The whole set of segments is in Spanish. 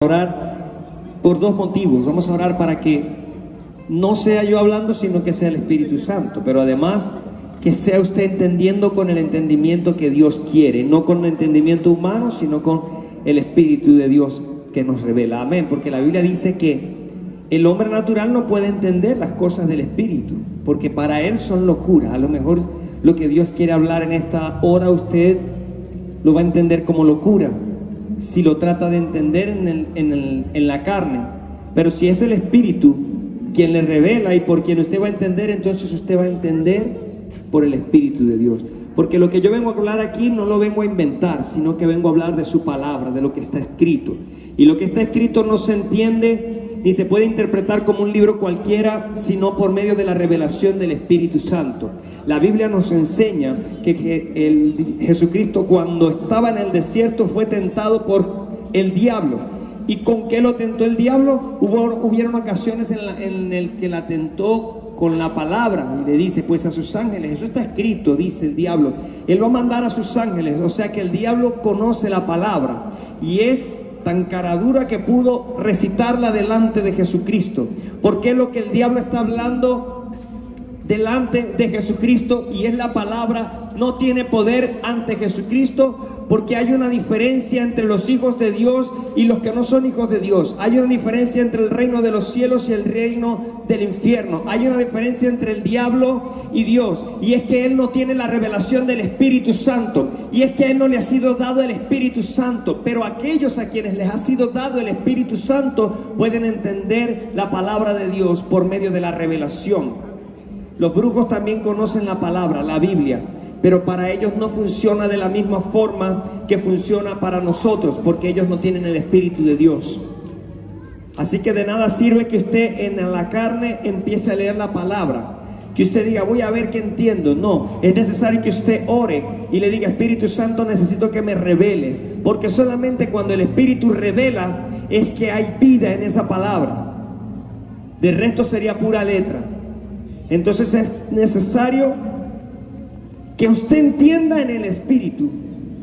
Orar por dos motivos. Vamos a orar para que no sea yo hablando, sino que sea el Espíritu Santo, pero además que sea usted entendiendo con el entendimiento que Dios quiere, no con el entendimiento humano, sino con el Espíritu de Dios que nos revela. Amén, porque la Biblia dice que el hombre natural no puede entender las cosas del Espíritu, porque para él son locura. A lo mejor lo que Dios quiere hablar en esta hora usted lo va a entender como locura si lo trata de entender en la carne, pero si es el Espíritu quien le revela y por quien usted va a entender, entonces usted va a entender por el Espíritu de Dios. Porque lo que yo vengo a hablar aquí no lo vengo a inventar, sino que vengo a hablar de su palabra, de lo que está escrito. Y lo que está escrito no se entiende ni se puede interpretar como un libro cualquiera, sino por medio de la revelación del Espíritu Santo. La Biblia nos enseña que Jesucristo, cuando estaba en el desierto, fue tentado por el diablo. ¿Y con qué lo tentó el diablo? Hubieron ocasiones en el que la tentó con la palabra, y le dice pues a sus ángeles, eso está escrito, dice el diablo, él va a mandar a sus ángeles. O sea que el diablo conoce la palabra y es tan caradura que pudo recitarla delante de Jesucristo, porque es lo que el diablo está hablando delante de Jesucristo, y es la palabra. No tiene poder ante Jesucristo, porque hay una diferencia entre los hijos de Dios y los que no son hijos de Dios. Hay una diferencia entre el reino de los cielos y el reino del infierno. Hay una diferencia entre el diablo y Dios, y es que él no tiene la revelación del Espíritu Santo, y es que a él no le ha sido dado el Espíritu Santo. Pero aquellos a quienes les ha sido dado el Espíritu Santo pueden entender la palabra de Dios por medio de la revelación. Los brujos también conocen la palabra, la Biblia, pero para ellos no funciona de la misma forma que funciona para nosotros, porque ellos no tienen el Espíritu de Dios. Así que de nada sirve que usted en la carne empiece a leer la palabra, que usted diga, voy a ver qué entiendo. No, es necesario que usted ore y le diga, Espíritu Santo, necesito que me reveles, porque solamente cuando el Espíritu revela es que hay vida en esa palabra. De resto sería pura letra. Entonces es necesario que usted entienda en el Espíritu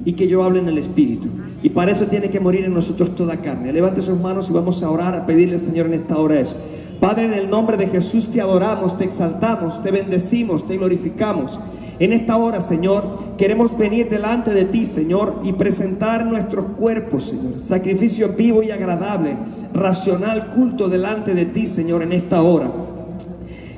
y que yo hable en el Espíritu. Y para eso tiene que morir en nosotros toda carne. Levante sus manos y vamos a orar, a pedirle al Señor en esta hora eso. Padre, en el nombre de Jesús te adoramos, te exaltamos, te bendecimos, te glorificamos. En esta hora, Señor, queremos venir delante de ti, Señor, y presentar nuestros cuerpos, Señor, sacrificio vivo y agradable, racional, culto delante de ti, Señor, en esta hora.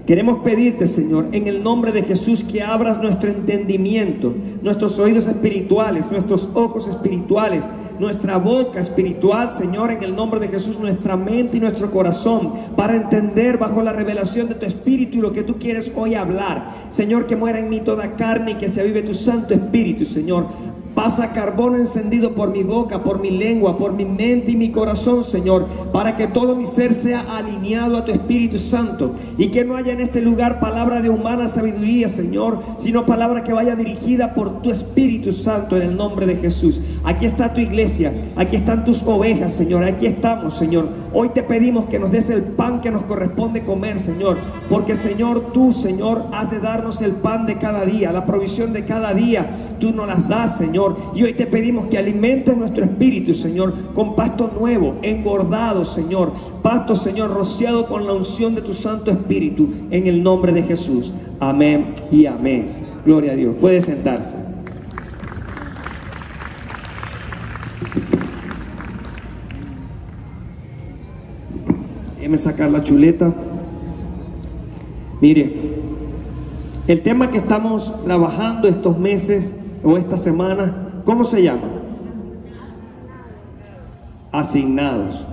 Queremos pedirte, Señor, en el nombre de Jesús, que abras nuestro entendimiento, nuestros oídos espirituales, nuestros ojos espirituales, nuestra boca espiritual, Señor, en el nombre de Jesús, nuestra mente y nuestro corazón, para entender bajo la revelación de tu Espíritu y lo que tú quieres hoy hablar. Señor, que muera en mí toda carne y que se avive tu Santo Espíritu, Señor. Pasa carbón encendido por mi boca, por mi lengua, por mi mente y mi corazón, Señor, para que todo mi ser sea alineado a tu Espíritu Santo, y que no haya en este lugar palabra de humana sabiduría, Señor, sino palabra que vaya dirigida por tu Espíritu Santo, en el nombre de Jesús. Aquí está tu iglesia, aquí están tus ovejas, Señor, aquí estamos, Señor. Hoy te pedimos que nos des el pan que nos corresponde comer, Señor, porque, Señor, tú, Señor, has de darnos el pan de cada día, la provisión de cada día, tú nos las das, Señor. Y hoy te pedimos que alimentes nuestro espíritu, Señor, con pasto nuevo, engordado, Señor. Pasto, Señor, rociado con la unción de tu Santo Espíritu, en el nombre de Jesús. Amén y amén. Gloria a Dios. Puede sentarse. Déjeme sacar la chuleta. Mire, el tema que estamos trabajando estos meses o esta semana, ¿cómo se llama? Asignados.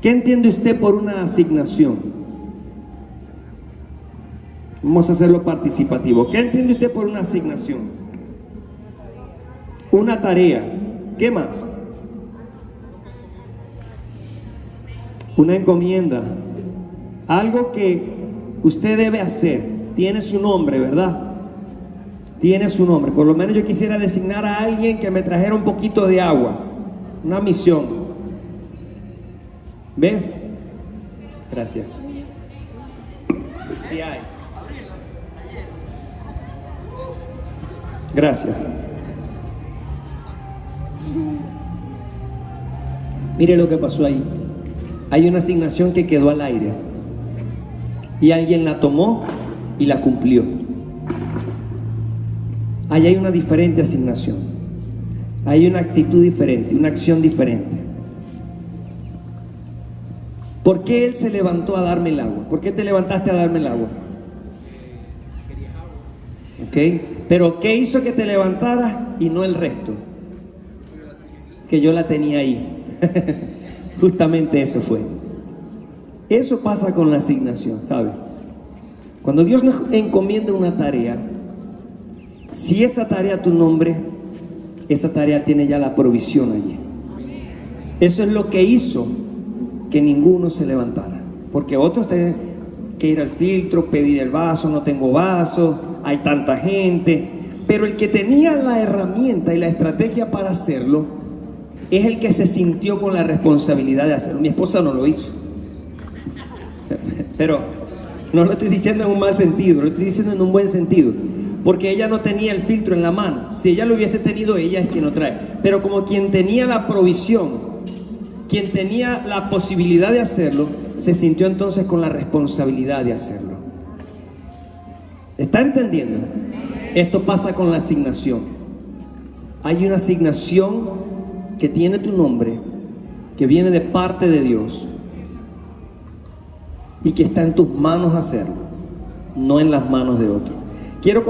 ¿Qué entiende usted por una asignación? Vamos a hacerlo participativo. ¿Qué entiende usted por una asignación? Una tarea. ¿Qué más? Una encomienda. Algo que usted debe hacer. Tiene su nombre, ¿verdad? Tiene su nombre. Por lo menos yo quisiera designar a alguien que me trajera un poquito de agua. Una misión. ¿Ve? Gracias. Sí hay. Gracias. Mire lo que pasó ahí. Hay una asignación que quedó al aire y alguien la tomó y la cumplió. Ahí hay una diferente asignación. Hay una actitud diferente, una acción diferente. ¿Por qué él se levantó a darme el agua? ¿Por qué te levantaste a darme el agua? ¿Ok? Pero ¿qué hizo que te levantaras y no el resto? Que yo la tenía ahí. Justamente eso fue. Eso pasa con la asignación, ¿sabe? Cuando Dios nos encomienda una tarea, si esa tarea a tu nombre, esa tarea tiene ya la provisión allí. Eso es lo que hizo que ninguno se levantara, porque otros tienen que ir al filtro, pedir el vaso, no tengo vaso, hay tanta gente, pero el que tenía la herramienta y la estrategia para hacerlo es el que se sintió con la responsabilidad de hacerlo. Mi esposa no lo hizo, pero no lo estoy diciendo en un mal sentido, lo estoy diciendo en un buen sentido, porque ella no tenía el filtro en la mano. Si ella lo hubiese tenido, ella es quien lo trae, pero como quien tenía la provisión, quien tenía la posibilidad de hacerlo, se sintió entonces con la responsabilidad de hacerlo. ¿Está entendiendo? Esto pasa con la asignación. Hay una asignación que tiene tu nombre, que viene de parte de Dios y que está en tus manos hacerlo, no en las manos de otro. Quiero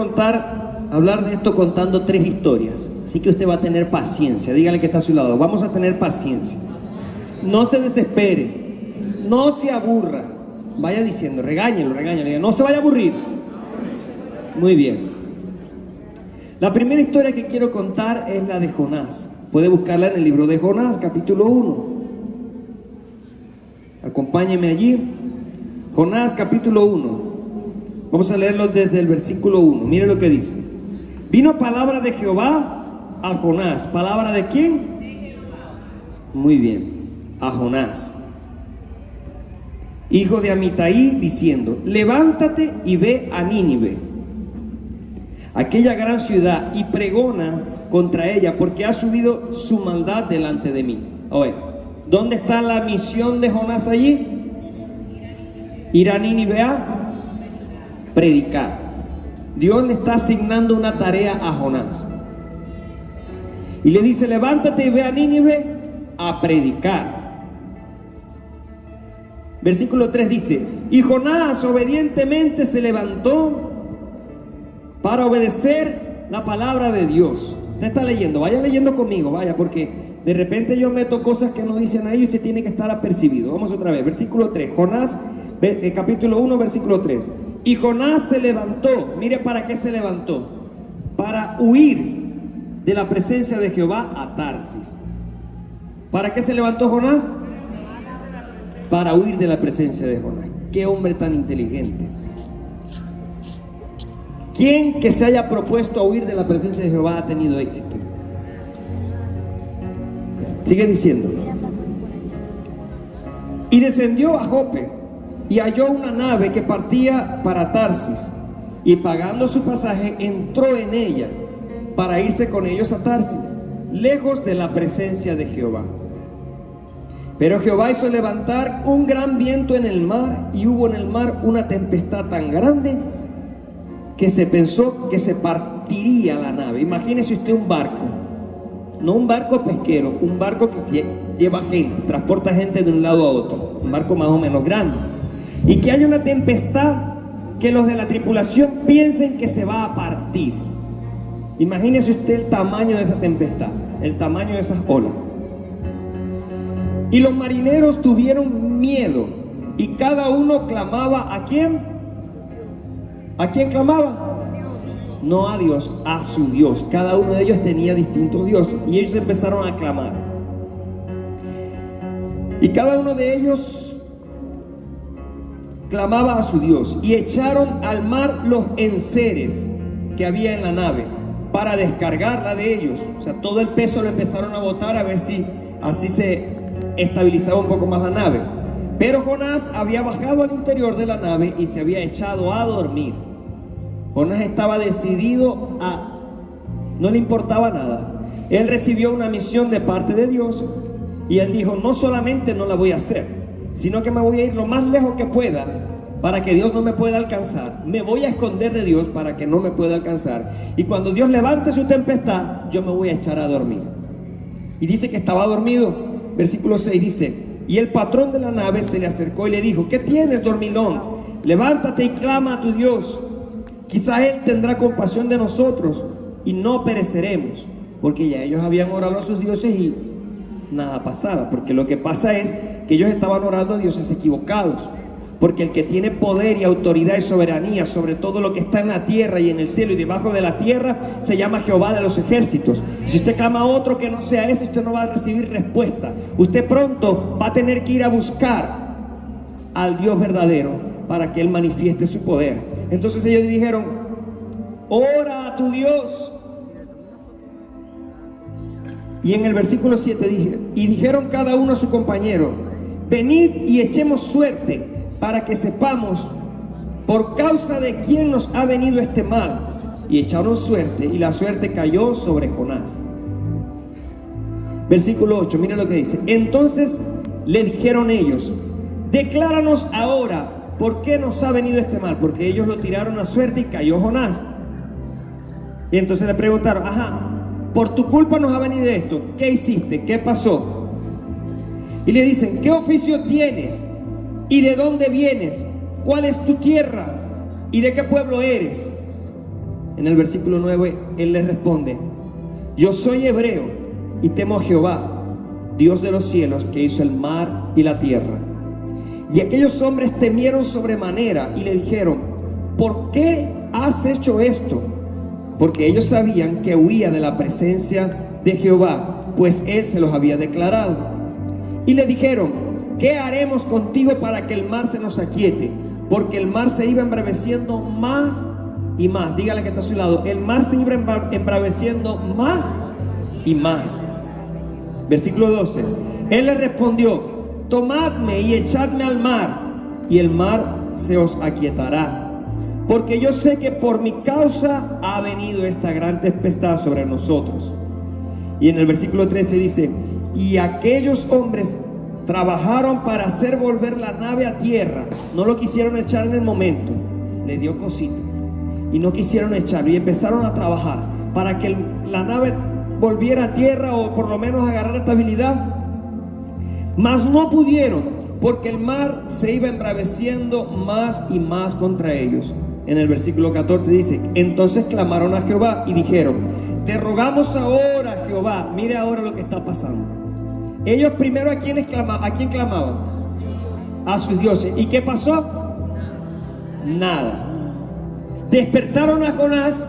hablar de esto contando 3 historias, así que usted va a tener paciencia. Dígale que está a su lado, vamos a tener paciencia. No se desespere, no se aburra. Vaya diciendo, regáñelo, no se vaya a aburrir. Muy bien. La primera historia que quiero contar es la de Jonás. Puede buscarla en el libro de Jonás, capítulo 1. Acompáñeme allí. Jonás, capítulo 1. Vamos a leerlo desde el versículo 1. Mire lo que dice. Vino palabra de Jehová a Jonás. ¿Palabra de quién? Muy bien. A Jonás, hijo de Amitai, diciendo: levántate y ve a Nínive, aquella gran ciudad, y pregona contra ella, porque ha subido su maldad delante de mí. Oye, ¿dónde está la misión de Jonás allí? Ir a Nínive a predicar. Dios le está asignando una tarea a Jonás y le dice: levántate y ve a Nínive a predicar. Versículo 3 dice: y Jonás obedientemente se levantó para obedecer la palabra de Dios. Usted está leyendo, vaya leyendo conmigo, vaya, porque de repente yo meto cosas que no dicen ahí y usted tiene que estar apercibido. Vamos otra vez, versículo 3, Jonás, capítulo 1, versículo 3. Y Jonás se levantó. Mire para qué se levantó: para huir de la presencia de Jehová a Tarsis. ¿Para qué se levantó Jonás? Para huir de la presencia de Jonás. Qué hombre tan inteligente. ¿Quién que se haya propuesto a huir de la presencia de Jehová ha tenido éxito? Sigue diciendo. Y descendió a Jope y halló una nave que partía para Tarsis, y pagando su pasaje entró en ella para irse con ellos a Tarsis, lejos de la presencia de Jehová. Pero Jehová hizo levantar un gran viento en el mar, y hubo en el mar una tempestad tan grande que se pensó que se partiría la nave. Imagínese usted un barco, no un barco pesquero, un barco que lleva gente, transporta gente de un lado a otro, un barco más o menos grande, y que haya una tempestad que los de la tripulación piensen que se va a partir. Imagínese usted el tamaño de esa tempestad, el tamaño de esas olas. Y los marineros tuvieron miedo, y cada uno clamaba ¿a quién? ¿A quién clamaba? No a Dios, a su Dios. Cada uno de ellos tenía distintos dioses, y ellos empezaron a clamar. Y cada uno de ellos clamaba a su Dios, y echaron al mar los enseres que había en la nave para descargarla de ellos. O sea, todo el peso lo empezaron a botar a ver si así se estabilizaba un poco más la nave. Pero Jonás había bajado al interior de la nave y se había echado a dormir. Jonás estaba decidido no le importaba nada. Él recibió una misión de parte de Dios Y él dijo, no solamente no la voy a hacer, sino que me voy a ir lo más lejos que pueda para que Dios no me pueda alcanzar. Me voy a esconder de Dios para que no me pueda alcanzar. Y cuando Dios levante su tempestad, yo me voy a echar a dormir. Y dice que estaba dormido. Versículo 6 dice, y el patrón de la nave se le acercó y le dijo, ¿qué tienes, dormilón? Levántate y clama a tu Dios. Quizá Él tendrá compasión de nosotros y no pereceremos. Porque ya ellos habían orado a sus dioses y nada pasaba. Porque lo que pasa es que ellos estaban orando a dioses equivocados. Porque el que tiene poder y autoridad y soberanía sobre todo lo que está en la tierra y en el cielo y debajo de la tierra se llama Jehová de los ejércitos. Si usted clama a otro que no sea ese, usted no va a recibir respuesta. Usted pronto va a tener que ir a buscar al Dios verdadero para que Él manifieste su poder. Entonces ellos dijeron, ora a tu Dios. Y en el versículo 7 dije, y dijeron cada uno a su compañero, venid y echemos suerte para que sepamos por causa de quién nos ha venido este mal. Y echaron suerte, y la suerte cayó sobre Jonás. Versículo 8, mira lo que dice. Entonces le dijeron ellos, decláranos ahora por qué nos ha venido este mal. Porque ellos lo tiraron a suerte y cayó Jonás. Y entonces le preguntaron, por tu culpa nos ha venido esto. ¿Qué hiciste? ¿Qué pasó? Y le dicen, ¿qué oficio tienes? ¿Y de dónde vienes? ¿Cuál es tu tierra? ¿Y de qué pueblo eres? En el versículo 9, él les responde, yo soy hebreo y temo a Jehová, Dios de los cielos, que hizo el mar y la tierra. Y aquellos hombres temieron sobremanera y le dijeron, ¿por qué has hecho esto? Porque ellos sabían que huía de la presencia de Jehová, pues él se los había declarado. Y le dijeron, ¿qué haremos contigo para que el mar se nos aquiete? Porque el mar se iba embraveciendo más y más. Dígale que está a su lado, el mar se iba embraveciendo más y más. Versículo 12, él le respondió, tomadme y echadme al mar, y el mar se os aquietará. Porque yo sé que por mi causa ha venido esta gran tempestad sobre nosotros. Y en el versículo 13 dice, y aquellos hombres trabajaron para hacer volver la nave a tierra. No lo quisieron echar en el momento, le dio cosita y no quisieron echarlo, y empezaron a trabajar para que la nave volviera a tierra, o por lo menos agarrar estabilidad. Mas no pudieron, porque el mar se iba embraveciendo más y más contra ellos. En el versículo 14 dice, entonces clamaron a Jehová y dijeron, te rogamos ahora, Jehová. Mire ahora lo que está pasando. Ellos primero ¿a quién clamaban? A sus dioses. ¿Y qué pasó? Nada. Despertaron a Jonás,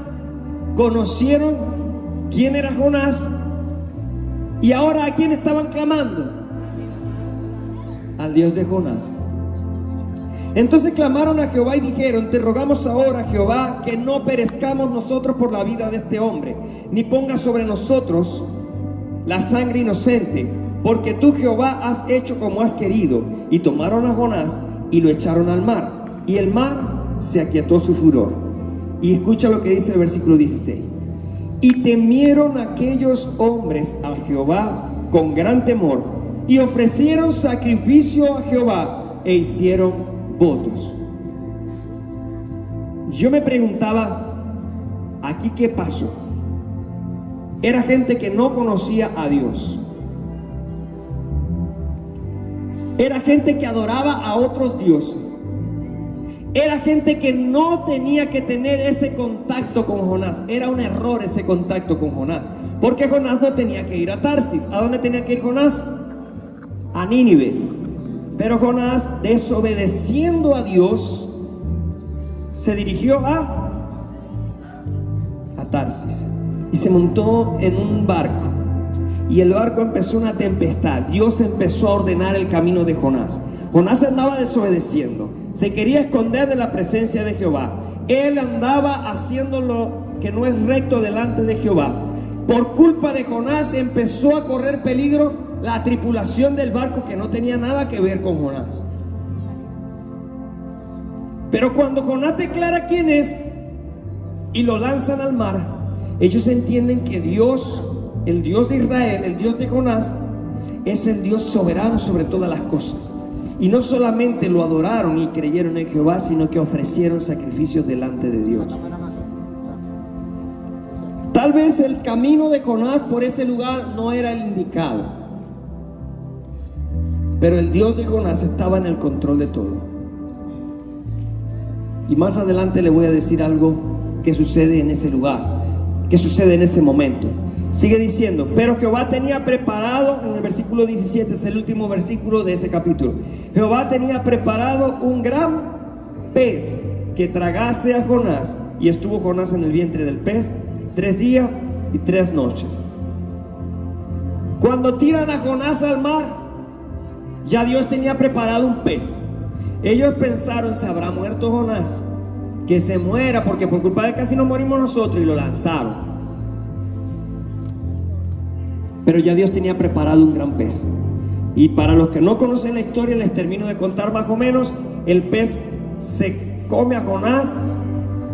conocieron quién era Jonás, y ahora ¿a quién estaban clamando? Al Dios de Jonás. Entonces clamaron a Jehová y dijeron, te rogamos ahora, Jehová, que no perezcamos nosotros por la vida de este hombre, ni pongas sobre nosotros la sangre inocente, porque tú, Jehová, has hecho como has querido. Y tomaron a Jonás y lo echaron al mar, y el mar se aquietó su furor. Y escucha lo que dice el versículo 16. Y temieron aquellos hombres a Jehová con gran temor, y ofrecieron sacrificio a Jehová, e hicieron votos. Yo me preguntaba, ¿aquí qué pasó? Era gente que no conocía a Dios. Era gente que adoraba a otros dioses. Era gente que no tenía que tener ese contacto con Jonás. Era un error ese contacto con Jonás, porque Jonás no tenía que ir a Tarsis. ¿A dónde tenía que ir Jonás? A Nínive. Pero Jonás, desobedeciendo a Dios, se dirigió a Tarsis y se montó en un barco. Y el barco empezó una tempestad. Dios empezó a ordenar el camino de Jonás. Jonás andaba desobedeciendo, se quería esconder de la presencia de Jehová. Él andaba haciendo lo que no es recto delante de Jehová. Por culpa de Jonás empezó a correr peligro la tripulación del barco, que no tenía nada que ver con Jonás. Pero cuando Jonás declara quién es y lo lanzan al mar, ellos entienden que Dios, el Dios de Israel, el Dios de Jonás, es el Dios soberano sobre todas las cosas. Y no solamente lo adoraron y creyeron en Jehová, sino que ofrecieron sacrificios delante de Dios. Tal vez el camino de Jonás por ese lugar no era el indicado, pero el Dios de Jonás estaba en el control de todo. Y más adelante le voy a decir algo que sucede en ese lugar, que sucede en ese momento. Sigue diciendo, pero Jehová tenía preparado, en el versículo 17, es el último versículo de ese capítulo. Jehová tenía preparado un gran pez que tragase a Jonás, y estuvo Jonás en el vientre del pez 3 días y 3 noches. Cuando tiran a Jonás al mar, ya Dios tenía preparado un pez. Ellos pensaron, ¿se habrá muerto Jonás? Que se muera, porque por culpa de él casi nos morimos nosotros, y lo lanzaron. Pero ya Dios tenía preparado un gran pez. Y para los que no conocen la historia, les termino de contar más o menos. El pez se come a Jonás,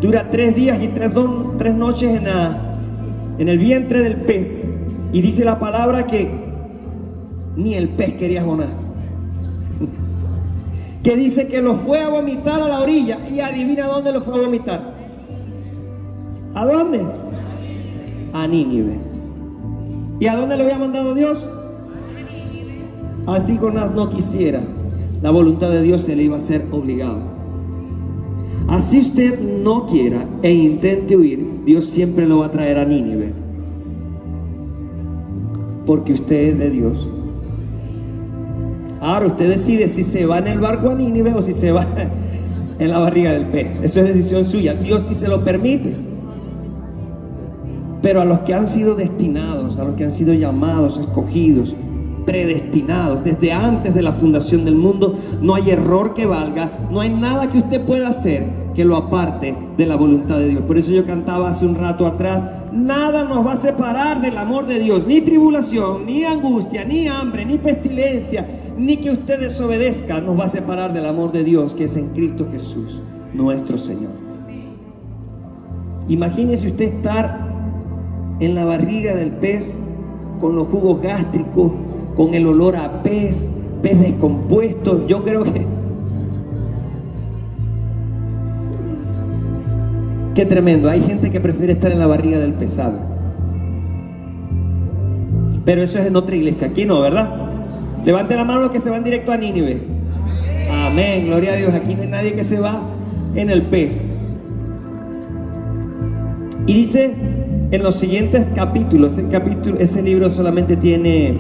dura 3 días y 3 noches en el vientre del pez. Y dice la palabra que ni el pez quería a Jonás. Que dice que lo fue a vomitar a la orilla. Y adivina dónde lo fue a vomitar. ¿A dónde? A Nínive. ¿Y a dónde lo había mandado Dios? Así Jonás no quisiera, la voluntad de Dios se le iba a ser obligado. Así usted no quiera e intente huir, Dios siempre lo va a traer a Nínive, porque usted es de Dios. Ahora usted decide si se va en el barco a Nínive o si se va en la barriga del pez. Eso es decisión suya. Dios sí se lo permite. Pero a los que han sido destinados, a los que han sido llamados, escogidos, predestinados desde antes de la fundación del mundo, no hay error que valga, no hay nada que usted pueda hacer que lo aparte de la voluntad de Dios. Por eso yo cantaba hace un rato atrás, nada nos va a separar del amor de Dios, ni tribulación, ni angustia, ni hambre, ni pestilencia, ni que usted desobedezca nos va a separar del amor de Dios que es en Cristo Jesús, nuestro Señor. Imagínese usted estar en la barriga del pez, con los jugos gástricos, con el olor a pez descompuesto. Yo creo que qué tremendo. Hay gente que prefiere estar en la barriga del pesado, pero eso es en otra iglesia. Aquí no, ¿verdad? Levante la mano los que se van directo a Nínive. Amén, gloria a Dios. Aquí no hay nadie que se va en el pez. Y dice en los siguientes capítulos, ese libro solamente tiene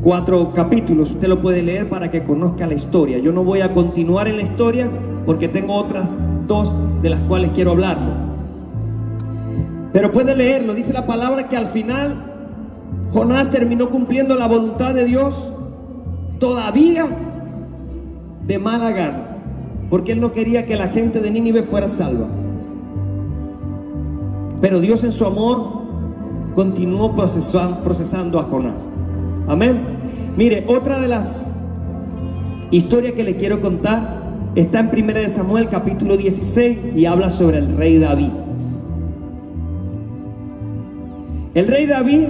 4 capítulos. Usted lo puede leer para que conozca la historia. Yo no voy a continuar en la historia porque tengo otras 2 de las cuales quiero hablarlo. Pero puede leerlo. Dice la palabra que al final Jonás terminó cumpliendo la voluntad de Dios, todavía de mala gana, porque él no quería que la gente de Nínive fuera salva. Pero Dios en su amor continuó procesando a Jonás. Amén. Mire, otra de las historias que le quiero contar está en 1 de Samuel capítulo 16 y habla sobre el rey David. El rey David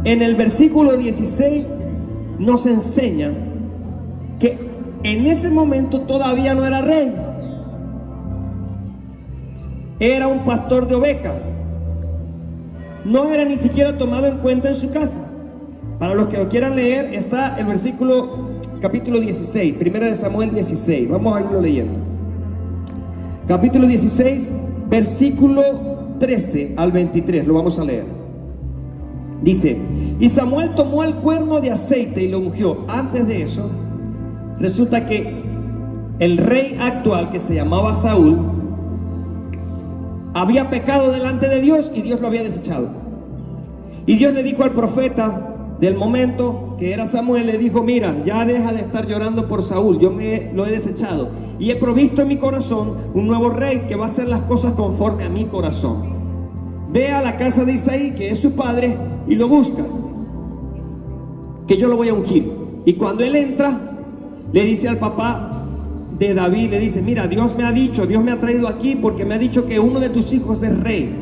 en el versículo 16 nos enseña que en ese momento todavía no era rey. Era un pastor de ovejas. No era ni siquiera tomado en cuenta en su casa. Para los que lo quieran leer, está el versículo, capítulo 16, 1 de Samuel 16. Vamos a irlo leyendo. Capítulo 16, versículo 13 al 23. Lo vamos a leer. Dice: y Samuel tomó el cuerno de aceite y lo ungió. Antes de eso, resulta que el rey actual, que se llamaba Saúl, había pecado delante de Dios y Dios lo había desechado. Y Dios le dijo al profeta del momento, que era Samuel, le dijo: mira, ya deja de estar llorando por Saúl, yo lo he desechado y he provisto en mi corazón un nuevo rey que va a hacer las cosas conforme a mi corazón. Ve a la casa de Isaí, que es su padre, y lo buscas, que yo lo voy a ungir. Y cuando él entra, le dice al papá de David, le dice: mira, Dios me ha dicho, Dios me ha traído aquí porque me ha dicho que uno de tus hijos es rey.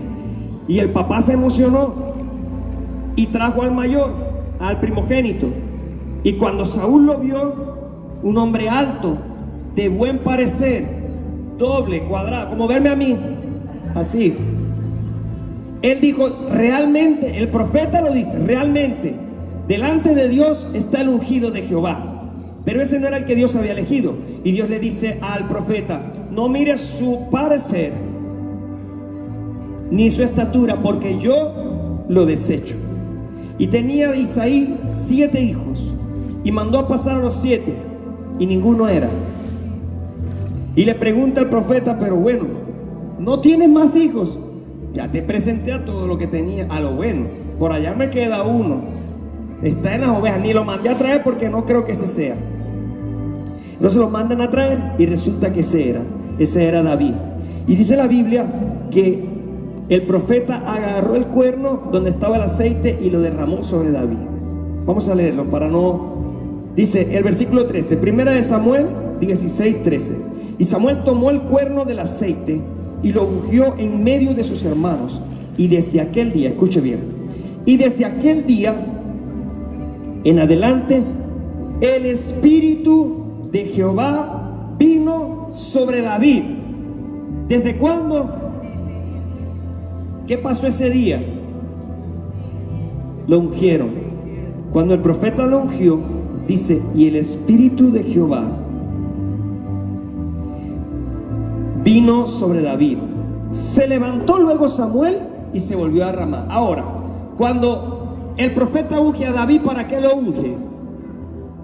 Y el papá se emocionó y trajo al mayor, al primogénito, Y cuando Saúl lo vio, un hombre alto, de buen parecer, doble, cuadrado, como verme a mí, así. Él dijo, realmente, el profeta lo dice, realmente, delante de Dios está el ungido de Jehová. Pero ese no era el que Dios había elegido. Y Dios le dice al profeta, no mires su parecer, ni su estatura, porque yo lo desecho. Y tenía Isaí 7 hijos, y mandó a pasar a los 7, y ninguno era. Y le pregunta al profeta, pero bueno, ¿no tienes más hijos? Ya te presenté a todo lo que tenía, a lo bueno. Por allá me queda uno. Está en las ovejas. Ni lo mandé a traer porque no creo que ese sea. Entonces lo mandan a traer y resulta que ese era David. Y dice la Biblia que el profeta agarró el cuerno donde estaba el aceite y lo derramó sobre David. Vamos a leerlo para no... Dice el versículo 13, primera de Samuel 16:13. Y Samuel tomó el cuerno del aceite y lo ungió en medio de sus hermanos. Y desde aquel día, escuche bien, y desde aquel día en adelante, el Espíritu de Jehová vino sobre David. ¿Desde cuándo? ¿Qué pasó ese día? Lo ungieron. Cuando el profeta lo ungió, dice, y el Espíritu de Jehová vino sobre David. Se levantó luego Samuel y se volvió a Ramá. Ahora, cuando el profeta unge a David, ¿para qué lo unge?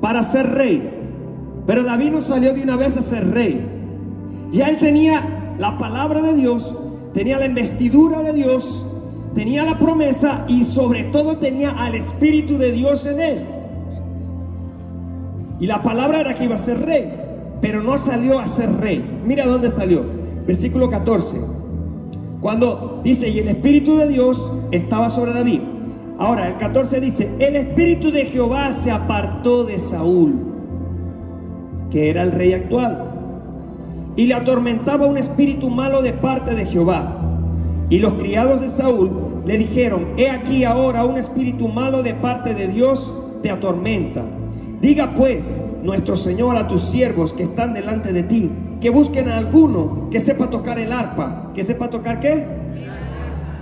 Para ser rey. Pero David no salió de una vez a ser rey. Ya él tenía la palabra de Dios, tenía la investidura de Dios, tenía la promesa y sobre todo tenía al Espíritu de Dios en él. Y la palabra era que iba a ser rey, pero no salió a ser rey. Mira dónde salió. Versículo 14. Cuando dice, y el Espíritu de Dios estaba sobre David. Ahora, el 14 dice, el Espíritu de Jehová se apartó de Saúl, que era el rey actual, y le atormentaba un espíritu malo de parte de Jehová. Y los criados de Saúl le dijeron, he aquí ahora un espíritu malo de parte de Dios te atormenta. Diga pues nuestro Señor a tus siervos que están delante de ti, que busquen a alguno que sepa tocar el arpa. ¿Que sepa tocar qué?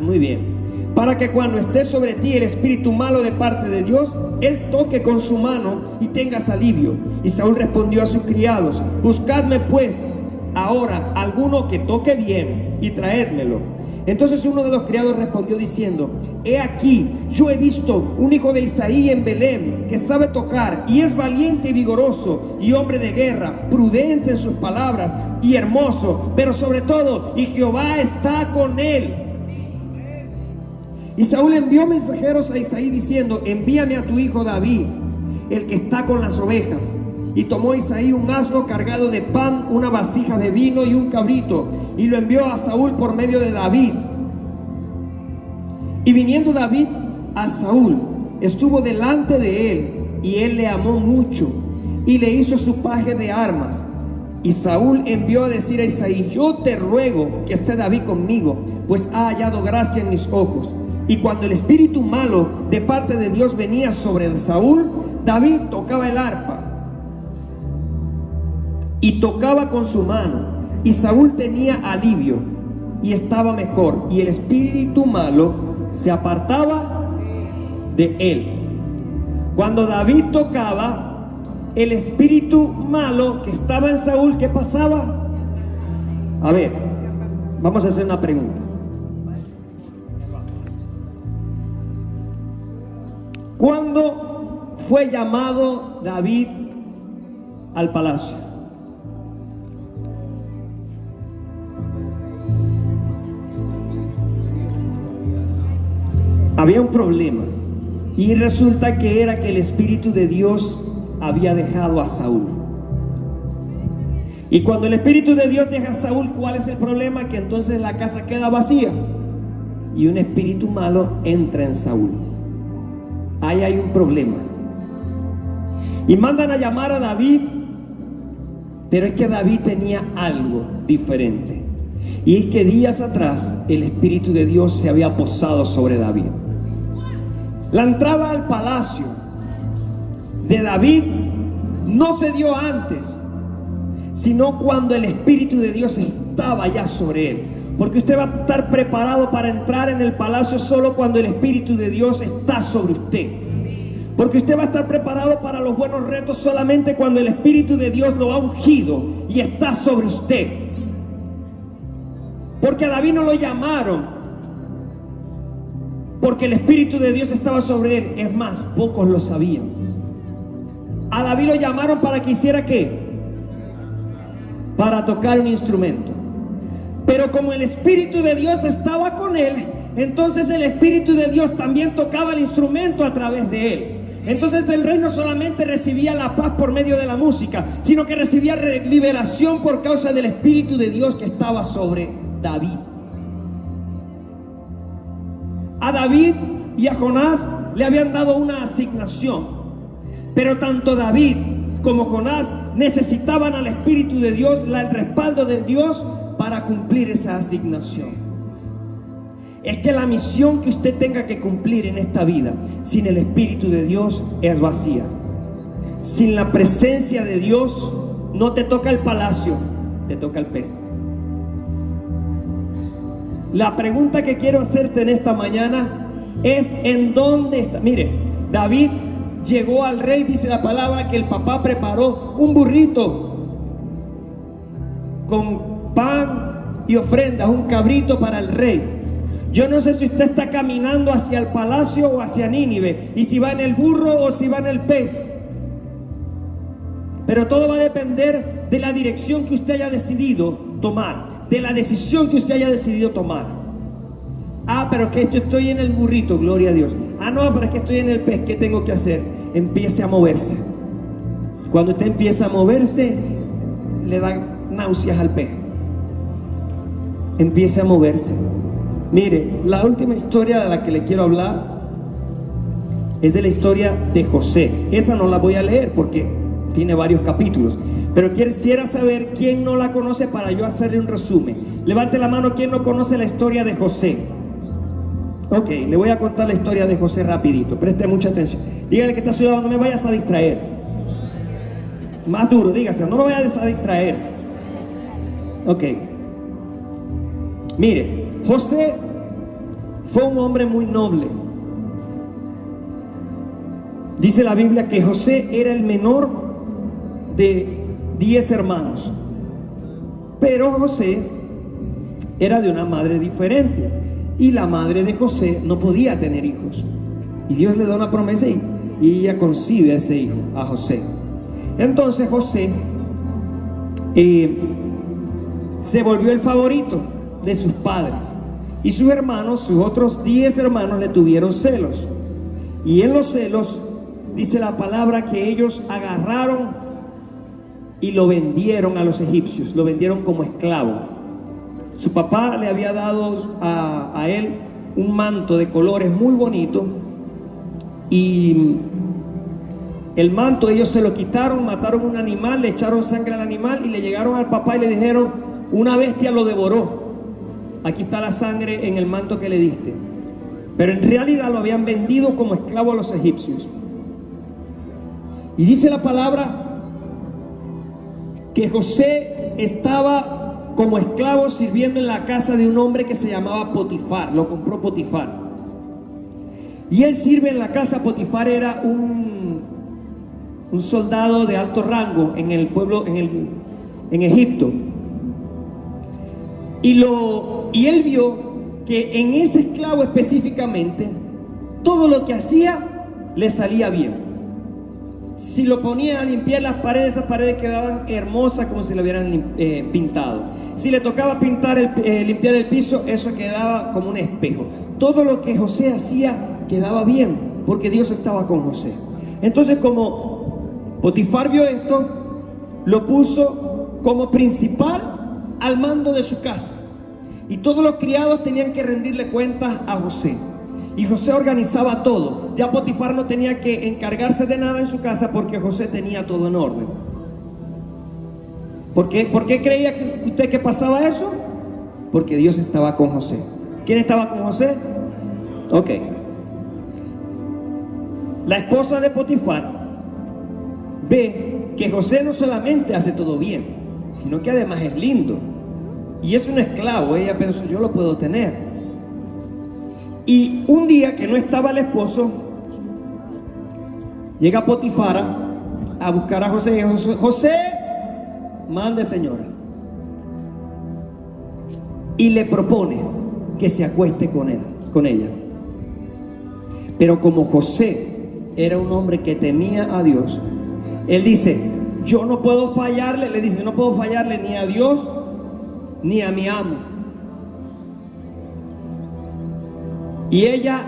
Muy bien. Para que cuando esté sobre ti el espíritu malo de parte de Dios, él toque con su mano y tengas alivio. Y Saúl respondió a sus criados, buscadme pues ahora alguno que toque bien y traédmelo. Entonces uno de los criados respondió diciendo, he aquí, yo he visto un hijo de Isaí en Belén, que sabe tocar, y es valiente y vigoroso, y hombre de guerra, prudente en sus palabras, y hermoso, pero sobre todo, y Jehová está con él. Y Saúl envió mensajeros a Isaí diciendo, envíame a tu hijo David, el que está con las ovejas. Y tomó Isaí un asno cargado de pan, una vasija de vino y un cabrito, y lo envió a Saúl por medio de David. Y viniendo David a Saúl, estuvo delante de él, y él le amó mucho, y le hizo su paje de armas. Y Saúl envió a decir a Isaí, yo te ruego que esté David conmigo, pues ha hallado gracia en mis ojos. Y cuando el espíritu malo de parte de Dios venía sobre Saúl, David tocaba el arpa y tocaba con su mano, y Saúl tenía alivio y estaba mejor, y el espíritu malo se apartaba de él. Cuando David tocaba, el espíritu malo que estaba en Saúl, ¿qué pasaba? A ver, vamos a hacer una pregunta. ¿Cuándo fue llamado David al palacio? Había un problema, y resulta que era que el Espíritu de Dios había dejado a Saúl. Y cuando el Espíritu de Dios deja a Saúl, ¿cuál es el problema? Que entonces la casa queda vacía y un espíritu malo entra en Saúl. Ahí hay un problema. Y mandan a llamar a David, pero es que David tenía algo diferente. Y es que días atrás el Espíritu de Dios se había posado sobre David. La entrada al palacio de David no se dio antes, sino cuando el Espíritu de Dios estaba ya sobre él. Porque usted va a estar preparado para entrar en el palacio solo cuando el Espíritu de Dios está sobre usted. Porque usted va a estar preparado para los buenos retos solamente cuando el Espíritu de Dios lo ha ungido y está sobre usted. Porque a David no lo llamaron porque el Espíritu de Dios estaba sobre él. Es más, pocos lo sabían. A David lo llamaron para que hiciera ¿qué? Para tocar un instrumento. Pero como el Espíritu de Dios estaba con él, entonces el Espíritu de Dios también tocaba el instrumento a través de él. Entonces el rey no solamente recibía la paz por medio de la música, sino que recibía liberación por causa del Espíritu de Dios que estaba sobre David. A David y a Jonás le habían dado una asignación, pero tanto David como Jonás necesitaban al Espíritu de Dios, el respaldo de Dios para cumplir esa asignación. Es que la misión que usted tenga que cumplir en esta vida sin el Espíritu de Dios es vacía. Sin la presencia de Dios no te toca el palacio, te toca el pez. La pregunta que quiero hacerte en esta mañana es: ¿en dónde está? Mire, David llegó al rey, dice la palabra que el papá preparó un burrito con pan y ofrendas, un cabrito para el rey. Yo no sé si usted está caminando hacia el palacio o hacia Nínive, y si va en el burro o si va en el pez. Pero todo va a depender de la dirección que usted haya decidido tomar, de la decisión que usted haya decidido tomar. Ah, pero es que yo estoy en el burrito, gloria a Dios. Ah, no, pero es que estoy en el pez, ¿qué tengo que hacer? Empiece a moverse. Cuando usted empieza a moverse, le dan náuseas al pez. Empiece a moverse. Mire, la última historia de la que le quiero hablar es de la historia de José. Esa no la voy a leer porque tiene varios capítulos, pero quisiera saber quién no la conoce para yo hacerle un resumen. Levante la mano quien no conoce la historia de José. Ok, le voy a contar la historia de José rapidito. Preste mucha atención. Dígale que está a su lado: no me vayas a distraer. Más duro, dígase: no me vayas a distraer. Ok. Mire, José fue un hombre muy noble. Dice la Biblia que José era el menor de 10 hermanos. Pero José era de una madre diferente, y la madre de José no podía tener hijos. Y Dios le da una promesa y ella concibe a ese hijo, a José. Entonces José se volvió el favorito de sus padres. Y sus hermanos, sus otros 10 hermanos, le tuvieron celos. Y en los celos, dice la palabra que ellos agarraron y lo vendieron a los egipcios. Lo vendieron como esclavo. Su papá le había dado a él un manto de colores muy bonito. Y el manto ellos se lo quitaron, mataron un animal, le echaron sangre al animal y le llegaron al papá y le dijeron: una bestia lo devoró. Aquí está la sangre en el manto que le diste. Pero en realidad lo habían vendido como esclavo a los egipcios. Y dice la palabra que José estaba como esclavo sirviendo en la casa de un hombre que se llamaba Potifar. Lo compró Potifar. Y él sirve en la casa. Potifar era un soldado de alto rango en el pueblo, en Egipto. Y él vio que en ese esclavo específicamente, todo lo que hacía le salía bien. Si lo ponía a limpiar las paredes, esas paredes quedaban hermosas como si lo hubieran pintado. Si le tocaba limpiar el piso, eso quedaba como un espejo. Todo lo que José hacía quedaba bien, porque Dios estaba con José. Entonces, como Potifar vio esto, lo puso como principal al mando de su casa, y todos los criados tenían que rendirle cuentas a José, y José organizaba todo. Ya Potifar no tenía que encargarse de nada en su casa porque José tenía todo en orden. ¿Por qué creía usted que pasaba eso? Porque Dios estaba con José. ¿Quién estaba con José? Ok. La esposa de Potifar ve que José no solamente hace todo bien, sino que además es lindo. Y es un esclavo. Ella pensó, yo lo puedo tener. Y un día que no estaba el esposo, llega Potifara a buscar a José y dice, José, mande señora. Y le propone que se acueste con él, con ella. Pero como José era un hombre que temía a Dios, él dice, yo no puedo fallarle, le dice, no puedo fallarle ni a Dios ni a mi amo. Y ella,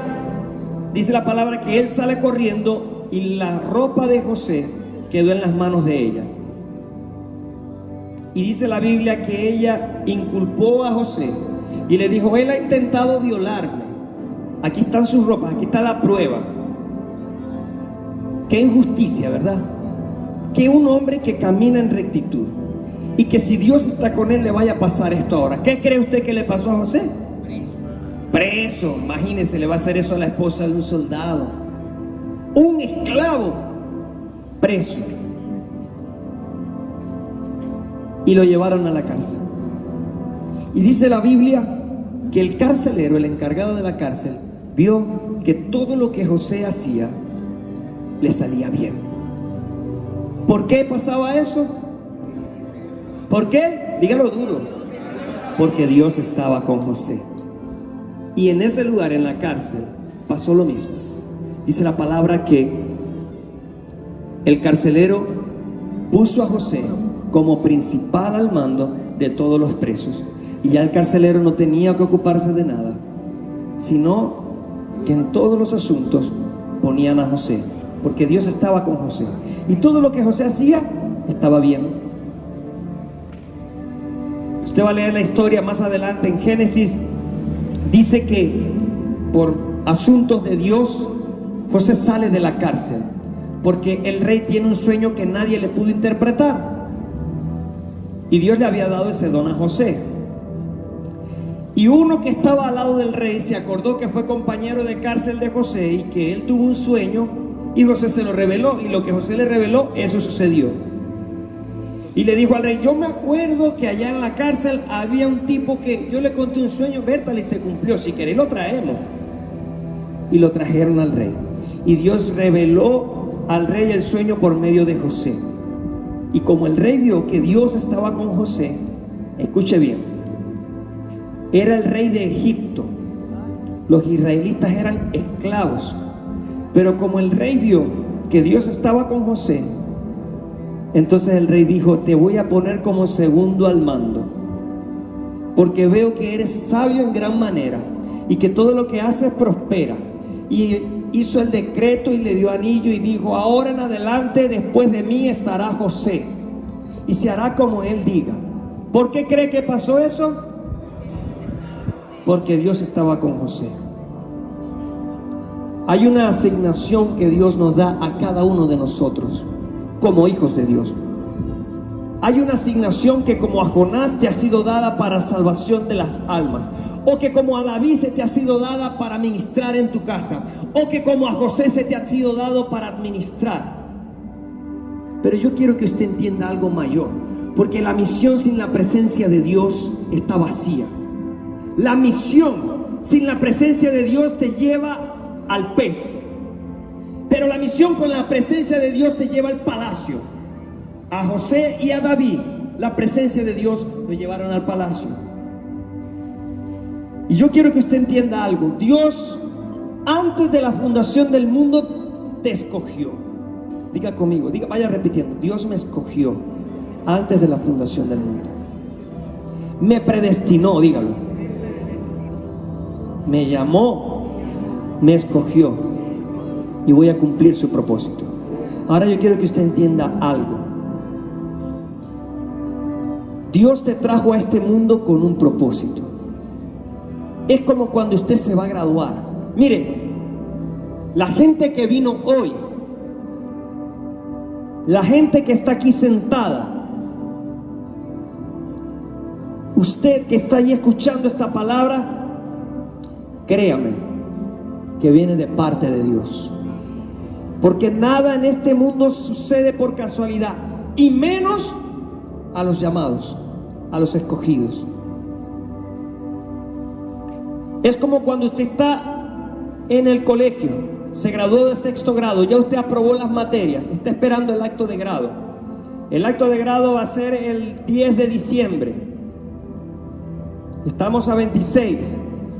dice la palabra, que él sale corriendo y la ropa de José quedó en las manos de ella. Y dice la Biblia que ella inculpó a José y le dijo, él ha intentado violarme. Aquí están sus ropas, aquí está la prueba. Qué injusticia, ¿verdad? Que un hombre que camina en rectitud y que si Dios está con él le vaya a pasar esto ahora. ¿Qué cree usted que le pasó a José? Preso. Imagínese, le va a hacer eso a la esposa de un soldado. Un esclavo preso. Y lo llevaron a la cárcel. Y dice la Biblia que el carcelero, el encargado de la cárcel, vio que todo lo que José hacía le salía bien. ¿Por qué pasaba eso? ¿Por qué? Dígalo duro. Porque Dios estaba con José. Y en ese lugar, en la cárcel, pasó lo mismo. Dice la palabra que el carcelero puso a José como principal al mando de todos los presos. Y ya el carcelero no tenía que ocuparse de nada, sino que en todos los asuntos ponían a José, porque Dios estaba con José. Y todo lo que José hacía estaba bien. Usted va a leer la historia más adelante en Génesis. Dice que por asuntos de Dios, José sale de la cárcel, porque el rey tiene un sueño que nadie le pudo interpretar. Y Dios le había dado ese don a José. Y uno que estaba al lado del rey se acordó que fue compañero de cárcel de José y que él tuvo un sueño y José se lo reveló, y lo que José le reveló, eso sucedió. Y le dijo al rey, yo me acuerdo que allá en la cárcel había un tipo que yo le conté un sueño, Bertal, y se cumplió, si querés lo traemos. Y lo trajeron al rey. Y Dios reveló al rey el sueño por medio de José. Y como el rey vio que Dios estaba con José, escuche bien, era el rey de Egipto. Los israelitas eran esclavos. Pero como el rey vio que Dios estaba con José, entonces el rey dijo, te voy a poner como segundo al mando, porque veo que eres sabio en gran manera y que todo lo que haces prospera. Y hizo el decreto y le dio anillo y dijo, ahora en adelante después de mí estará José y se hará como él diga. ¿Por qué cree que pasó eso? Porque Dios estaba con José. Hay una asignación que Dios nos da a cada uno de nosotros como hijos de Dios. Hay una asignación que como a Jonás te ha sido dada para salvación de las almas, o que como a David se te ha sido dada para ministrar en tu casa, o que como a José se te ha sido dado para administrar. Pero yo quiero que usted entienda algo mayor, porque la misión sin la presencia de Dios está vacía. La misión sin la presencia de Dios te lleva al pez, pero la misión con la presencia de Dios te lleva al palacio. A José y a David, la presencia de Dios lo llevaron al palacio. Y yo quiero que usted entienda algo. Dios, antes de la fundación del mundo, te escogió. Diga conmigo, diga, vaya repitiendo. Dios me escogió antes de la fundación del mundo. Me predestinó, dígalo. Me llamó, me escogió, y voy a cumplir su propósito. Ahora yo quiero que usted entienda algo. Dios te trajo a este mundo con un propósito. Es como cuando usted se va a graduar. Mire, la gente que vino hoy, la gente que está aquí sentada, usted que está ahí escuchando esta palabra, créame que viene de parte de Dios. Porque nada en este mundo sucede por casualidad, y menos a los llamados, a los escogidos. Es como cuando usted está en el colegio, se graduó de 6º grado, ya usted aprobó las materias, está esperando el acto de grado. El acto de grado va a ser el 10 de diciembre. Estamos a 26.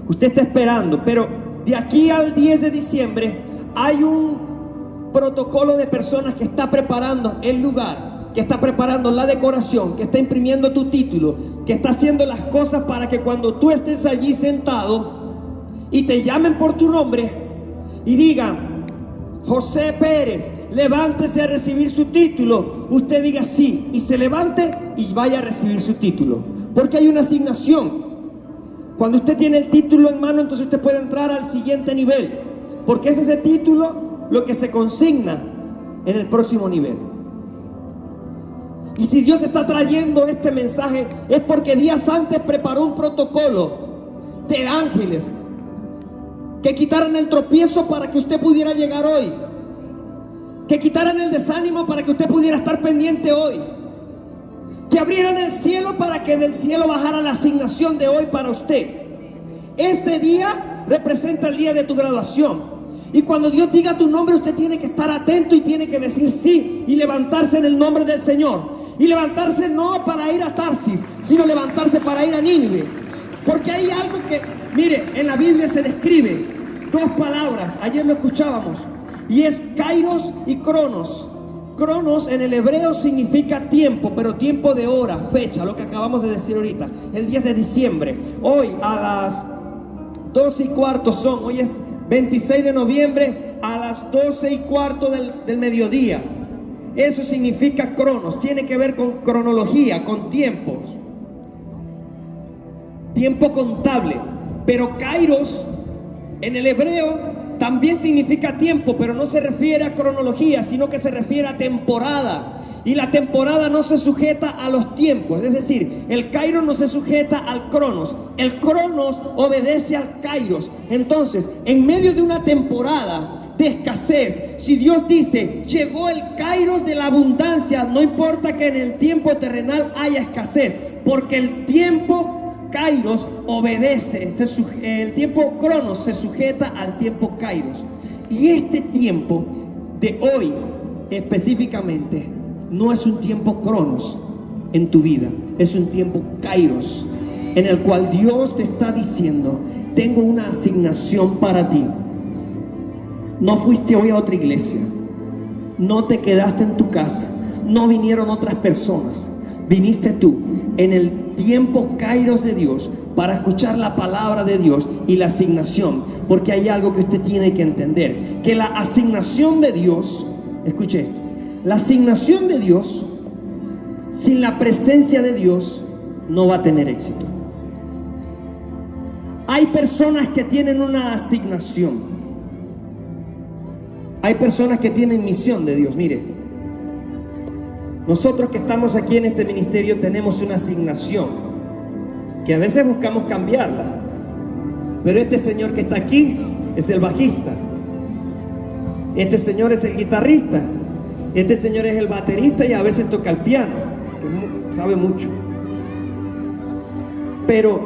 Usted está esperando, pero de aquí al 10 de diciembre hay un protocolo de personas que está preparando el lugar, que está preparando la decoración, que está imprimiendo tu título, que está haciendo las cosas para que cuando tú estés allí sentado y te llamen por tu nombre y digan: José Pérez, levántese a recibir su título, usted diga sí y se levante y vaya a recibir su título, porque hay una asignación. Cuando usted tiene el título en mano, entonces usted puede entrar al siguiente nivel, porque es ese título lo que se consigna en el próximo nivel. Y si Dios está trayendo este mensaje, es porque días antes preparó un protocolo de ángeles que quitaran el tropiezo para que usted pudiera llegar hoy, que quitaran el desánimo para que usted pudiera estar pendiente hoy, que abrieran el cielo para que del cielo bajara la asignación de hoy para usted. Este día representa el día de tu graduación, y cuando Dios diga tu nombre, usted tiene que estar atento y tiene que decir sí y levantarse en el nombre del Señor. Y levantarse no para ir a Tarsis, sino levantarse para ir a Nínive. Porque hay algo que, mire, en la Biblia se describe 2 palabras, ayer lo escuchábamos, y es Kairos y Cronos. Cronos en el hebreo significa tiempo, pero tiempo de hora, fecha, lo que acabamos de decir ahorita, el 10 de diciembre. Hoy a las 12:15 son, hoy es 26 de noviembre, a las 12:15 del mediodía. Eso significa Cronos, tiene que ver con cronología, con tiempos, tiempo contable. Pero Kairos en el hebreo también significa tiempo, pero no se refiere a cronología, sino que se refiere a temporada. Y la temporada no se sujeta a los tiempos, es decir, el Kairos no se sujeta al Cronos, el Cronos obedece al Kairos. Entonces, en medio de una temporada de escasez, si Dios dice, llegó el Kairos de la abundancia, no importa que en el tiempo terrenal haya escasez, porque el tiempo Kairos obedece, el tiempo Cronos se sujeta al tiempo Kairos. Y este tiempo de hoy específicamente no es un tiempo Cronos en tu vida, es un tiempo Kairos, en el cual Dios te está diciendo: tengo una asignación para ti. No fuiste hoy a otra iglesia, no te quedaste en tu casa, no vinieron otras personas, viniste tú en el tiempo Kairos de Dios para escuchar la palabra de Dios y la asignación. Porque hay algo que usted tiene que entender, que la asignación de Dios, escuche, la asignación de Dios sin la presencia de Dios no va a tener éxito. Hay personas que tienen una asignación, hay personas que tienen misión de Dios. Mire, nosotros que estamos aquí en este ministerio tenemos una asignación que a veces buscamos cambiarla, pero este señor que está aquí es el bajista, este señor es el guitarrista, este señor es el baterista y a veces toca el piano, que sabe mucho. Pero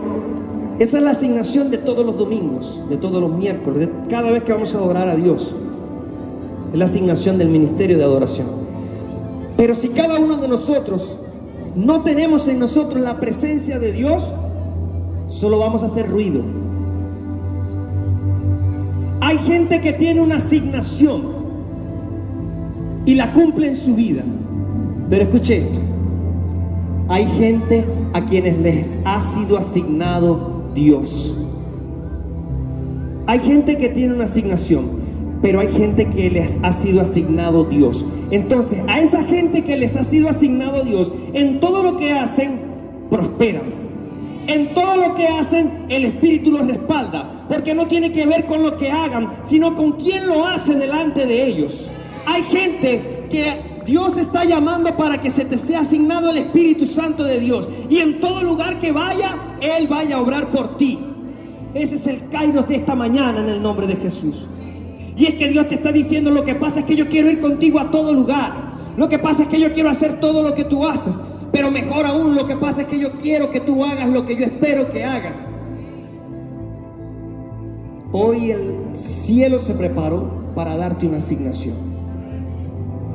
esa es la asignación de todos los domingos, de todos los miércoles, de cada vez que vamos a adorar a Dios. Es la asignación del ministerio de adoración. Pero si cada uno de nosotros no tenemos en nosotros la presencia de Dios, solo vamos a hacer ruido. Hay gente que tiene una asignación y la cumple en su vida. Pero escuche esto: hay gente a quienes les ha sido asignado Dios. Hay gente que tiene una asignación, pero hay gente que les ha sido asignado Dios. Entonces, a esa gente que les ha sido asignado Dios, en todo lo que hacen, prosperan. En todo lo que hacen, el Espíritu los respalda, porque no tiene que ver con lo que hagan, sino con quién lo hace delante de ellos. Hay gente que Dios está llamando para que se te sea asignado el Espíritu Santo de Dios, y en todo lugar que vaya, Él vaya a obrar por ti. Ese es el Kairos de esta mañana en el nombre de Jesús. Y es que Dios te está diciendo: lo que pasa es que yo quiero ir contigo a todo lugar. Lo que pasa es que yo quiero hacer todo lo que tú haces. Pero mejor aún, lo que pasa es que yo quiero que tú hagas lo que yo espero que hagas. Hoy el cielo se preparó para darte una asignación.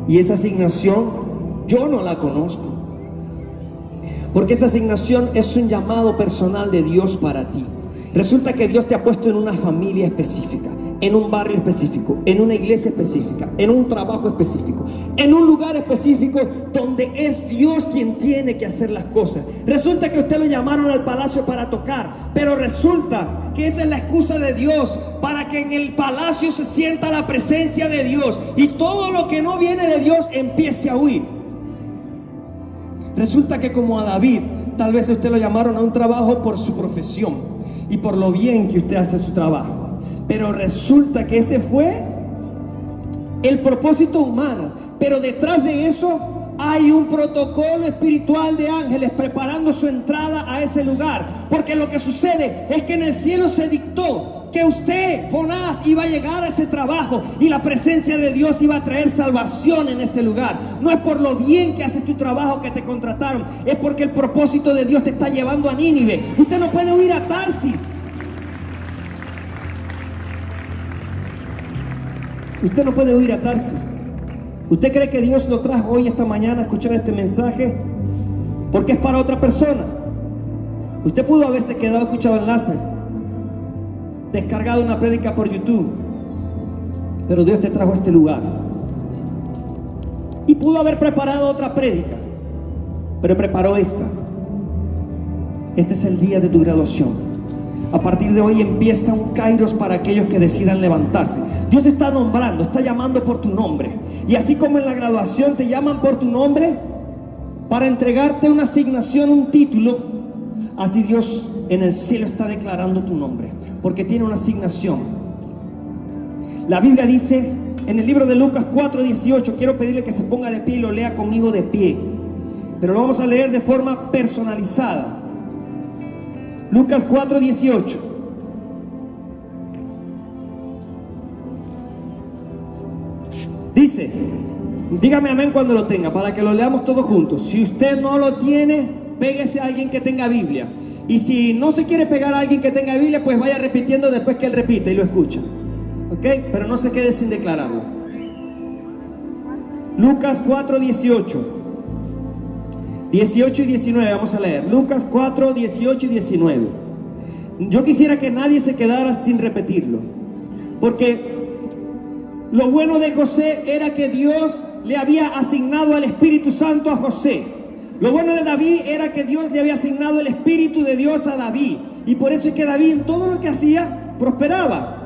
Y esa asignación yo no la conozco. Porque esa asignación es un llamado personal de Dios para ti. Resulta que Dios te ha puesto en una familia específica, en un barrio específico, en una iglesia específica, en un trabajo específico, en un lugar específico donde es Dios quien tiene que hacer las cosas. Resulta que usted lo llamaron al palacio para tocar, pero resulta que esa es la excusa de Dios para que en el palacio se sienta la presencia de Dios y todo lo que no viene de Dios empiece a huir. Resulta que como a David, tal vez usted lo llamaron a un trabajo por su profesión y por lo bien que usted hace su trabajo, pero resulta que ese fue el propósito humano, pero detrás de eso hay un protocolo espiritual de ángeles preparando su entrada a ese lugar, porque lo que sucede es que en el cielo se dictó que usted, Jonás, iba a llegar a ese trabajo y la presencia de Dios iba a traer salvación en ese lugar. No es por lo bien que haces tu trabajo que te contrataron, es porque el propósito de Dios te está llevando a Nínive. Usted no puede huir a Tarsis. Usted no puede huir a Tarsis. ¿Usted cree que Dios lo trajo hoy, esta mañana, a escuchar este mensaje porque es para otra persona? Usted pudo haberse quedado escuchado enlace, descargado una prédica por YouTube, pero Dios te trajo a este lugar y pudo haber preparado otra prédica, pero preparó esta. Este es el día de tu graduación. A partir de hoy empieza un kairos para aquellos que decidan levantarse. Dios está nombrando, está llamando por tu nombre. Y así como en la graduación te llaman por tu nombre para entregarte una asignación, un título, así Dios en el cielo está declarando tu nombre, porque tiene una asignación. La Biblia dice en el libro de Lucas 4:18, quiero pedirle que se ponga de pie y lo lea conmigo de pie, pero lo vamos a leer de forma personalizada. Lucas 4:18. Dice, dígame amén cuando lo tenga, para que lo leamos todos juntos. Si usted no lo tiene, péguese a alguien que tenga Biblia. Y si no se quiere pegar a alguien que tenga Biblia, pues vaya repitiendo después que él repite y lo escucha. ¿Ok? Pero no se quede sin declararlo. Lucas 4:18. 18 y 19 vamos a leer. Lucas 4, 18 y 19. Yo quisiera que nadie se quedara sin repetirlo, porque lo bueno de José era que Dios le había asignado al Espíritu Santo a José. Lo bueno de David era que Dios le había asignado el Espíritu de Dios a David, y por eso es que David en todo lo que hacía prosperaba,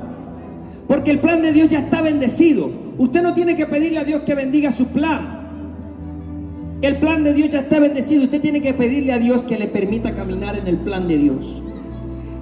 porque el plan de Dios ya está bendecido. Usted no tiene que pedirle a Dios que bendiga su plan. El plan de Dios ya está bendecido. Usted tiene que pedirle a Dios que le permita caminar en el plan de Dios.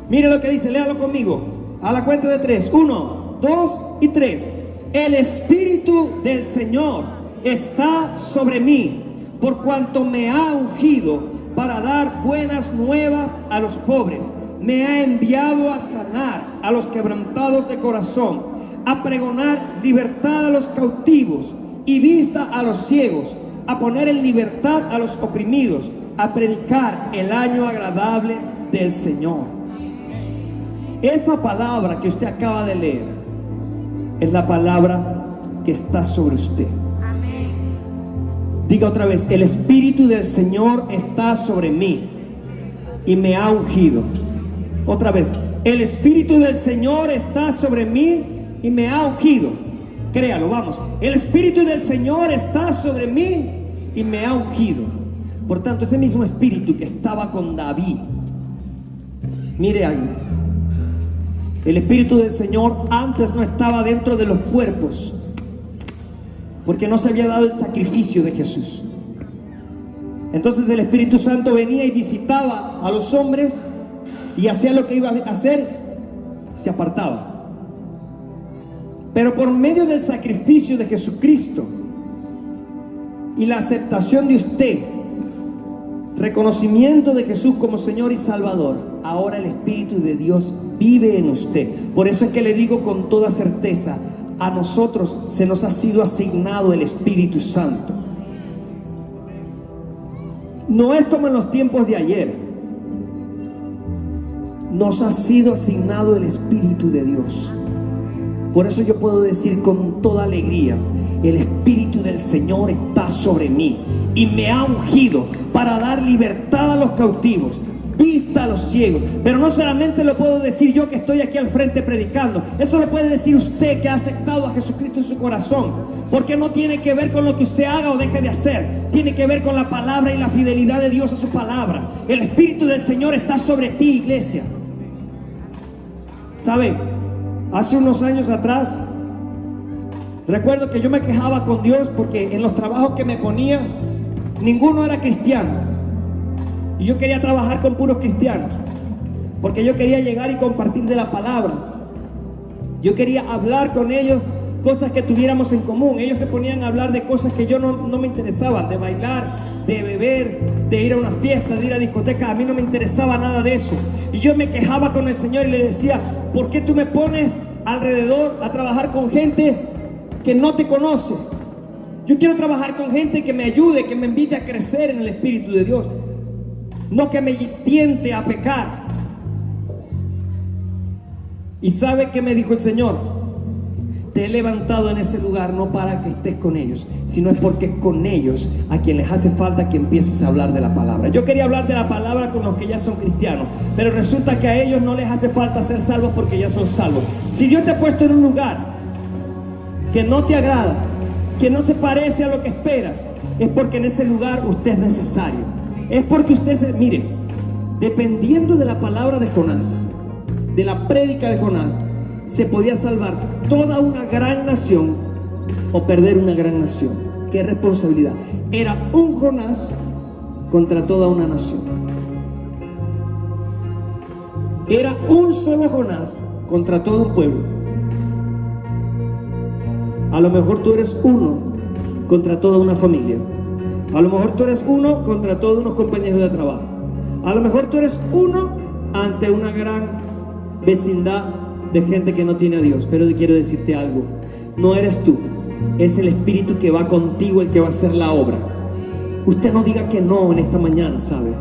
Mire lo que dice, léalo conmigo. A la cuenta de 3. 1, 2 y 3. El Espíritu del Señor está sobre mí, por cuanto me ha ungido para dar buenas nuevas a los pobres. Me ha enviado a sanar a los quebrantados de corazón, a pregonar libertad a los cautivos y vista a los ciegos, a poner en libertad a los oprimidos, a predicar el año agradable del Señor. Esa palabra que usted acaba de leer es la palabra que está sobre usted. Diga otra vez, el Espíritu del Señor está sobre mí y me ha ungido. Otra vez, el Espíritu del Señor está sobre mí y me ha ungido. Créalo, vamos. El Espíritu del Señor está sobre mí y me ha ungido. Por tanto, ese mismo Espíritu que estaba con David, mire algo. El Espíritu del Señor antes no estaba dentro de los cuerpos, porque no se había dado el sacrificio de Jesús. Entonces el Espíritu Santo venía y visitaba a los hombres y hacía lo que iba a hacer, se apartaba. Pero por medio del sacrificio de Jesucristo y la aceptación de usted, reconocimiento de Jesús como Señor y Salvador, ahora el Espíritu de Dios vive en usted. Por eso es que le digo con toda certeza, a nosotros se nos ha sido asignado el Espíritu Santo. No es como en los tiempos de ayer. Nos ha sido asignado el Espíritu de Dios. Por eso yo puedo decir con toda alegría: el Espíritu del Señor está sobre mí y me ha ungido para dar libertad a los cautivos, vista a los ciegos. Pero no solamente lo puedo decir yo que estoy aquí al frente predicando. Eso lo puede decir usted que ha aceptado a Jesucristo en su corazón, porque no tiene que ver con lo que usted haga o deje de hacer. Tiene que ver con la palabra y la fidelidad de Dios a su palabra. El Espíritu del Señor está sobre ti, iglesia. ¿Sabe? Hace unos años atrás recuerdo que yo me quejaba con Dios porque en los trabajos que me ponía ninguno era cristiano, y yo quería trabajar con puros cristianos porque yo quería llegar y compartir de la palabra. Yo quería hablar con ellos cosas que tuviéramos en común. Ellos se ponían a hablar de cosas que yo no me interesaban, de bailar, de beber, de ir a una fiesta, de ir a discoteca. A mí no me interesaba nada de eso. Y yo me quejaba con el Señor y le decía: ¿por qué tú me pones alrededor a trabajar con gente que no te conoce? Yo quiero trabajar con gente que me ayude, que me invite a crecer en el Espíritu de Dios, no que me tiente a pecar. ¿Y sabe qué me dijo el Señor? Te he levantado en ese lugar no para que estés con ellos, sino es porque es con ellos a quien les hace falta que empieces a hablar de la palabra. Yo quería hablar de la palabra con los que ya son cristianos, pero resulta que a ellos no les hace falta ser salvos porque ya son salvos. Si Dios te ha puesto en un lugar que no te agrada, que no se parece a lo que esperas, es porque en ese lugar usted es necesario. Es porque usted mire, dependiendo de la palabra de Jonás, de la prédica de Jonás, se podía salvar toda una gran nación o perder una gran nación. ¡Qué responsabilidad! Era un Jonás contra toda una nación. Era un solo Jonás contra todo un pueblo. A lo mejor tú eres uno contra toda una familia. A lo mejor tú eres uno contra todos unos compañeros de trabajo. A lo mejor tú eres uno ante una gran vecindad de gente que no tiene a Dios. Pero quiero decirte algo: no eres tú, es el Espíritu que va contigo el que va a hacer la obra. Usted no diga que no en esta mañana, ¿sabe?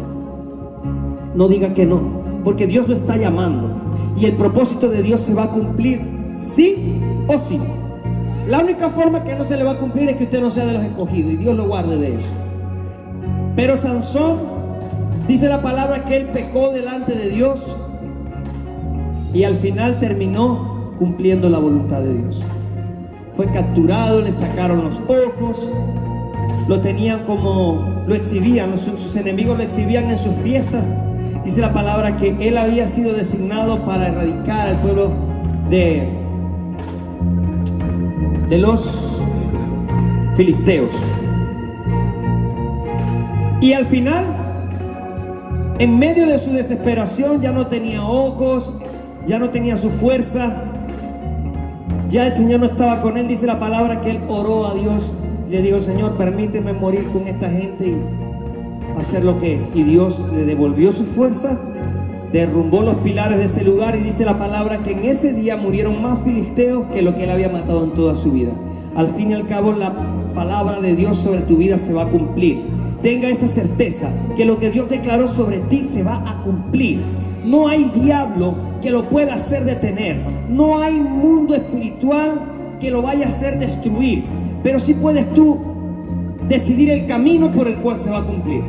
No diga que no, porque Dios lo está llamando y el propósito de Dios se va a cumplir sí o sí. La única forma que no se le va a cumplir es que usted no sea de los escogidos, y Dios lo guarde de eso. Pero Sansón, dice la palabra que él pecó delante de Dios y al final terminó cumpliendo la voluntad de Dios. Fue capturado, le sacaron los ojos, lo tenían como, lo exhibían, sus enemigos lo exhibían en sus fiestas. Dice la palabra que él había sido designado para erradicar al pueblo de los filisteos. Y al final, en medio de su desesperación, ya no tenía ojos, ya no tenía su fuerza, ya el Señor no estaba con él. Dice la palabra que él oró a Dios, le dijo: Señor, permíteme morir con esta gente y hacer lo que es. Y Dios le devolvió su fuerza, derrumbó los pilares de ese lugar, y dice la palabra que en ese día murieron más filisteos que lo que él había matado en toda su vida. Al fin y al cabo, la palabra de Dios sobre tu vida se va a cumplir. Tenga esa certeza que lo que Dios declaró sobre ti se va a cumplir. No hay diablo que lo pueda hacer detener. No hay mundo espiritual que lo vaya a hacer destruir. Pero sí puedes tú decidir el camino por el cual se va a cumplir.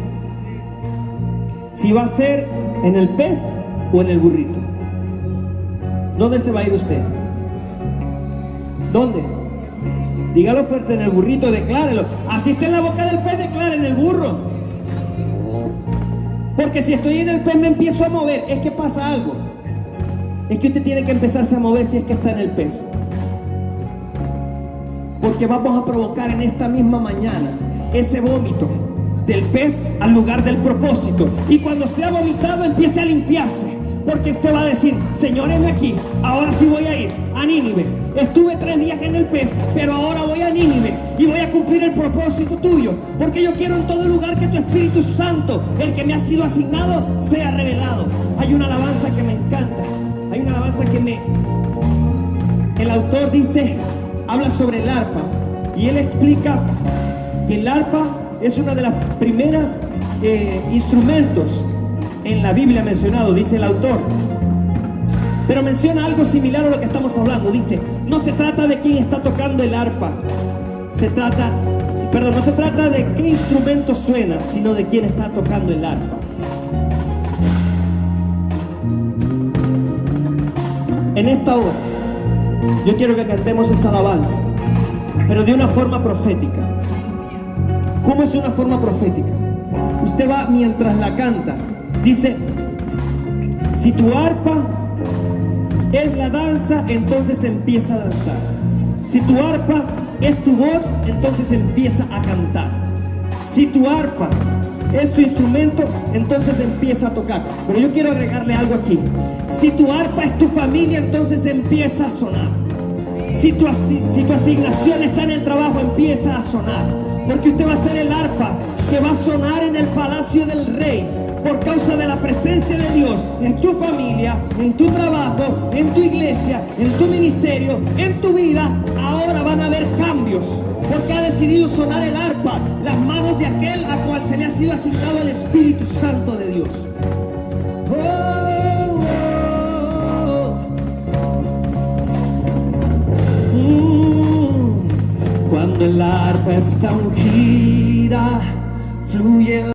Si va a ser en el pez o en el burrito. ¿Dónde se va a ir usted? ¿Dónde? Dígalo fuerte: en el burrito, declárelo. Así está en la boca del pez, declare en el burro. Porque si estoy en el pez me empiezo a mover. Es que pasa algo. Es que usted tiene que empezarse a mover si es que está en el pez. Porque vamos a provocar en esta misma mañana ese vómito del pez al lugar del propósito. Y cuando sea vomitado, empiece a limpiarse. Porque usted va a decir: Señor, heme aquí, ahora sí voy a ir a Nínive. Estuve 3 días en el pez, pero ahora voy a Nínive y voy a cumplir el propósito tuyo. Porque yo quiero en todo lugar que tu Espíritu Santo, el que me ha sido asignado, sea revelado. Hay una alabanza que me encanta. Hay una alabanza que el autor dice: habla sobre el arpa y él explica que el arpa es una de las primeras instrumentos en la Biblia mencionado, dice el autor. Pero menciona algo similar a lo que estamos hablando. Dice, no se trata de quién está tocando el arpa, no se trata de qué instrumento suena, sino de quién está tocando el arpa. En esta hora, yo quiero que cantemos esa alabanza, pero de una forma profética. ¿Cómo es una forma profética? Usted va mientras la canta, dice, si tu arpa es la danza, entonces empieza a danzar. Si tu arpa es tu voz, entonces empieza a cantar. Si tu arpa es tu instrumento, entonces empieza a tocar. Pero yo quiero agregarle algo aquí. Si tu arpa es tu familia, entonces empieza a sonar. Si tu asignación está en el trabajo, empieza a sonar. Porque usted va a ser el arpa que va a sonar en el palacio del rey, por causa de la presencia de Dios en tu familia, en tu trabajo, en tu iglesia, en tu ministerio, en tu vida. Ahora van a haber cambios, porque ha decidido sonar el arpa, las manos de aquel a cual se le ha sido asignado el Espíritu Santo de Dios. Cuando el arpa está ungida, fluye